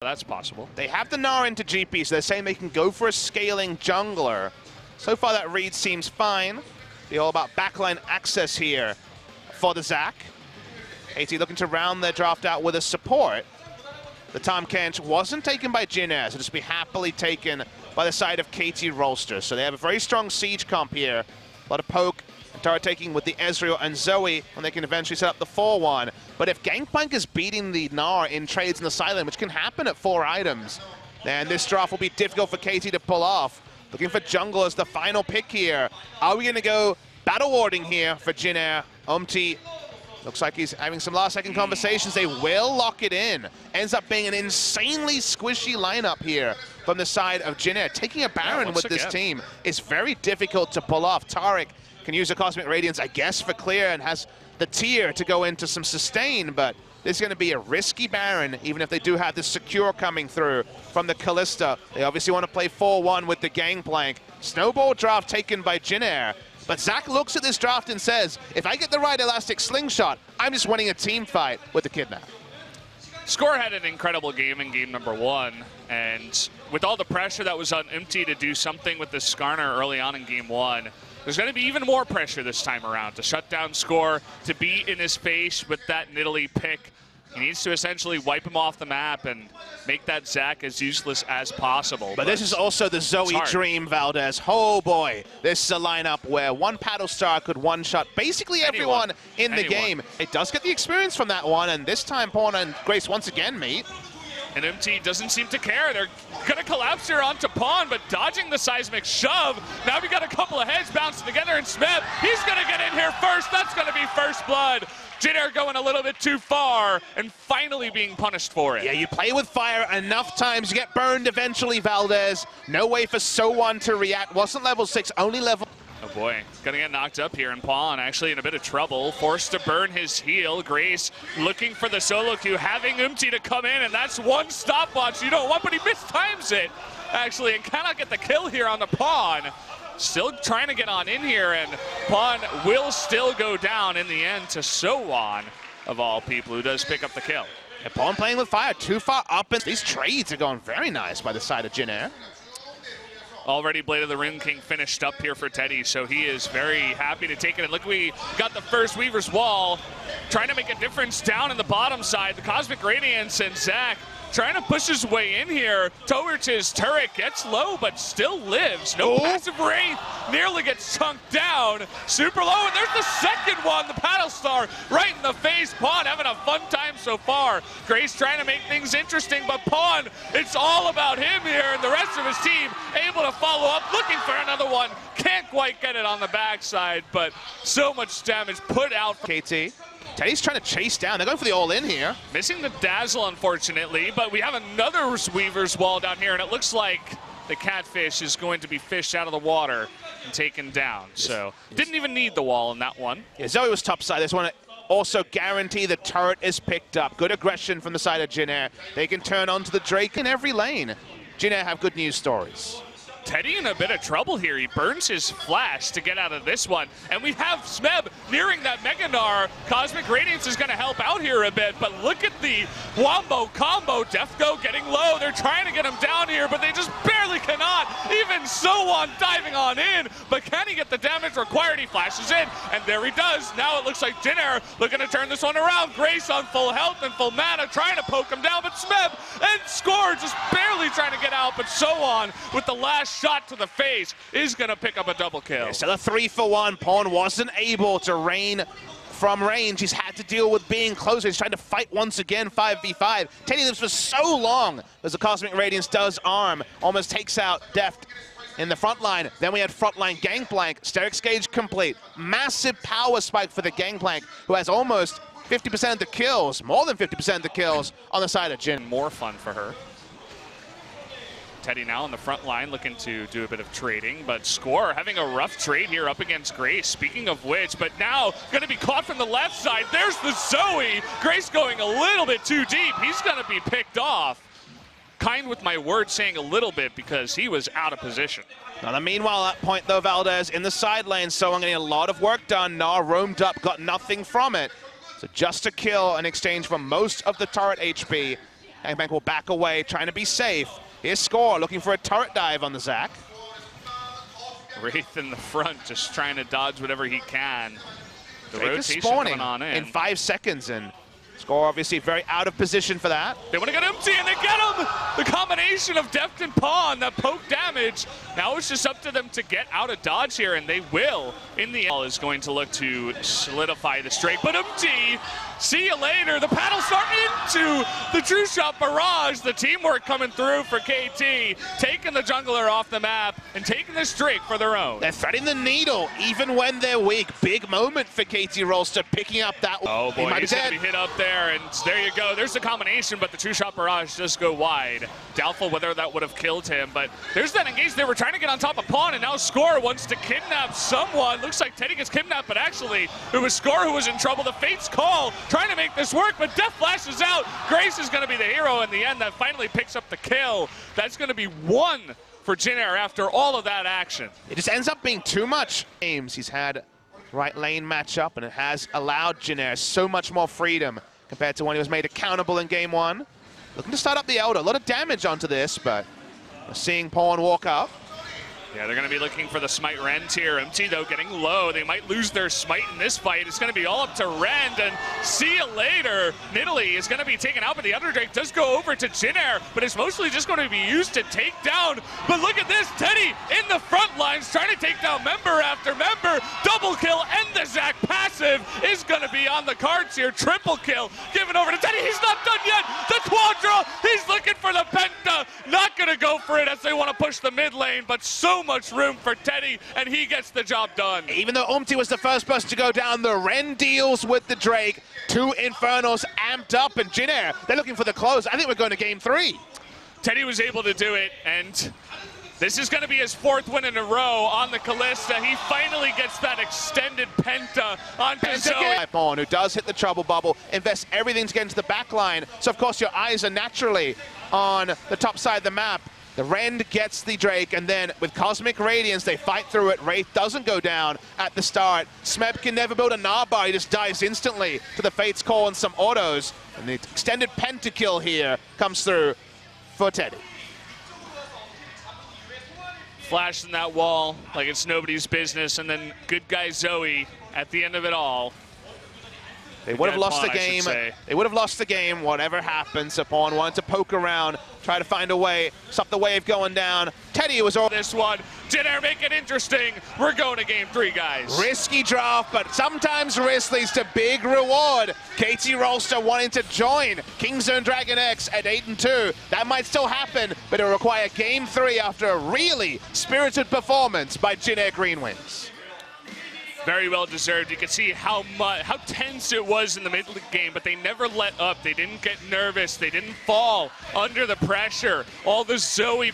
That's possible. They have the Gnar into GP, so they're saying they can go for a scaling jungler. So far, that read seems fine. Be all about backline access here for the ZAC. AT looking to round their draft out with a support. The Tahm Kench wasn't taken by Jin Air, so just be happily taken by the side of KT Rolster. So they have a very strong siege comp here. A lot of poke and turret taking with the Ezreal and Zoe, and they can eventually set up the 4-1. But if Gangplank is beating the Gnar in trades in the silent, which can happen at 4 items, then this draft will be difficult for KT to pull off. Looking for jungle as the final pick here. Are we going to go battle warding here for Jin Air? Looks like he's having some last-second conversations. They will lock it in. Ends up being an insanely squishy lineup here from the side of Jin Air. Taking a Baron with this team is very difficult to pull off. Taric can use a Cosmic Radiance, I guess, for clear, and has the tier to go into some sustain, but this is going to be a risky Baron, even if they do have the secure coming through from the Kalista. They obviously want to play 4-1 with the Gangplank. Snowball draft taken by Jin Air. But Zach looks at this draft and says, if I get the right elastic slingshot, I'm just winning a team fight with the Kidnap. Score had an incredible game in game number 1, and with all the pressure that was on Empty to do something with this Skarner early on in game 1, there's going to be even more pressure this time around to shut down Score, to be in his face with that Nidalee pick. He needs to essentially wipe him off the map and make that Zac as useless as possible. But this is also the Zoe dream, Valdez. Oh boy, this is a lineup where one Paddle Star could one-shot basically everyone in the game. It does get the experience from that one, and this time Pawn and Grace once again meet. And MT doesn't seem to care. They're going to collapse here onto Pawn, but dodging the seismic shove. Now we got a couple of heads bouncing together, and Smeb, he's going to get in here first. That's going to be first blood. Jin Air going a little bit too far and finally being punished for it. Yeah, you play with fire enough times, you get burned eventually, Valdez. No way for So1 to react. Wasn't level 6, only level... Oh boy, gonna get knocked up here, and Pawn actually in a bit of trouble, forced to burn his heal. Grace looking for the solo queue, having Umti to come in, and that's one stopwatch you don't want, but he mistimes it, actually, and cannot get the kill here on the Pawn. Still trying to get on in here, and Pawn will still go down in the end to So1, of all people, who does pick up the kill. Yeah, Pawn playing with fire, too far up, and these trades are going very nice by the side of Jin Air. Already Blade of the Ring King finished up here for Teddy, so he is very happy to take it. And look, we got the first Weaver's Wall, trying to make a difference down in the bottom side. The Cosmic Radiance and Zac trying to push his way in here towards his turret. Gets low, but still lives. No passive Wraith. Nearly gets chunked down. Super low, and there's the second one. The Paddle Star right in the face. Pawn having a fun time so far. Grace trying to make things interesting, but Pawn, it's all about him here, and the rest of his team able to follow up, looking for another one. Can't quite get it on the backside, but so much damage put out. KT. Teddy's trying to chase down. They're going for the all-in here. Missing the Dazzle, unfortunately, but we have another Weaver's Wall down here, and it looks like the Catfish is going to be fished out of the water and taken down. So didn't even need the wall in that one. Yeah, Zoe was topside. This one also guarantee the turret is picked up. Good aggression from the side of Jin Air. They can turn onto the Drake in every lane. Jin Air have good news stories. Teddy in a bit of trouble here. He burns his flash to get out of this one. And we have Smeb nearing that Mega Gnar. Cosmic Radiance is going to help out here a bit, but look at the wombo combo. Defco getting low. They're trying to get him down here, but they just barely cannot. Even So1 diving on in, but can he get the damage required? He flashes in, and there he does. Now it looks like Jin Air looking to turn this one around. Grace on full health and full mana, trying to poke him down, but Smeb and Score just barely trying to get out, but So1 with the last shot to the face is going to pick up a double kill. Yeah, so the 3-for-1. Pawn wasn't able to rain from range. He's had to deal with being closer. He's trying to fight once again, 5v5. Teddy lives for so long as the Cosmic Radiance does arm. Almost takes out Deft in the front line. Then we had frontline Gangplank. Sterix Gauge complete. Massive power spike for the Gangplank, who has almost 50% of the kills, more than 50% of the kills on the side of Jin. More fun for her. Teddy now on the front line looking to do a bit of trading, but Score having a rough trade here up against Grace, speaking of which, but now going to be caught from the left side. There's the Zoe. Grace going a little bit too deep. He's going to be picked off. Kind with my word saying a little bit because he was out of position. Now, meanwhile, at point, though, Valdez in the side lane, so I'm getting a lot of work done. Gnar roamed up, got nothing from it. So just a kill in exchange for most of the turret HP. Gangbang will back away, trying to be safe. Here's Score looking for a turret dive on the ZAC. Wraith in the front, just trying to dodge whatever he can. The Drake rotation is spawning coming on in 5 seconds, and Score obviously very out of position for that. They want to get empty, and they get him! The combination of Deft and Pawn, that poke damage. Now it's just up to them to get out of dodge here, and they will. In the end, is going to look to solidify the streak. But empty, see you later. The paddle start into the True Shot barrage. The teamwork coming through for KT, taking the jungler off the map and taking the streak for their own. They're threading the needle, even when they're weak. Big moment for KT Rolster, picking up that. Oh boy, he's going to be hit up there, and there you go. There's the combination, but the True Shot barrage does go wide. Doubtful whether that would have killed him, but there's that engage. They were trying to get on top of Pawn, and now Score wants to kidnap someone. Looks like Teddy gets kidnapped, but actually it was Score who was in trouble. The Fate's call, trying to make this work, but Death flashes out. Grace is going to be the hero in the end that finally picks up the kill. That's going to be 1 for Jin Air after all of that action. It just ends up being too much. Games he's had right lane matchup, and it has allowed Jin Air so much more freedom compared to when he was made accountable in game 1. Looking to start up the Elder. A lot of damage onto this, but we're seeing Pawn walk up. Yeah, they're going to be looking for the Smite Rend here. MT, though, getting low. They might lose their Smite in this fight. It's going to be all up to Rend, and see you later. Nidalee is going to be taken out, but the Underdrake does go over to Jin Air, but it's mostly just going to be used to take down. But look at this, Teddy in the front lines, trying to take down member after member. Double kill, and the ZAC passive is going to be on the cards here. Triple kill, given over to Teddy. He's not done yet. The Quadra, he's looking for the Penta. Not going to go for it as they want to push the mid lane, but so much room for Teddy, and he gets the job done. Even though Umti was the first person to go down, the Ren deals with the Drake. 2 Infernos amped up, and Jin Air, they're looking for the close. I think we're going to game 3. Teddy was able to do it, and this is going to be his 4th win in a row on the Kalista. He finally gets that extended Penta onto Zoe. Pawn, who does hit the trouble bubble, invests everything to get into the back line. So, of course, your eyes are naturally on the top side of the map. The Rend gets the Drake, and then with Cosmic Radiance, they fight through it. Wraith doesn't go down at the start. Smeb can never build a Nabbar. He just dies instantly to the Fate's Call and some autos. And the extended pentakill here comes through for Teddy. Flash in that wall like it's nobody's business, and then good guy Zoe at the end of it all. They would have lost the game. They would have lost the game, whatever happens. Pawn wanted to poke around, try to find a way, stop the wave going down. Teddy was over this one. Jin Air, make it interesting. We're going to game 3, guys. Risky draft, but sometimes risk leads to big reward. KT Rolster wanting to join Kingzone Dragon X at 8-2. That might still happen, but it'll require game 3 after a really spirited performance by Jin Air Green Wings. Very well deserved. You can see how tense it was in the middle of the game, but they never let up. They didn't get nervous. They didn't fall under the pressure. All the Zoe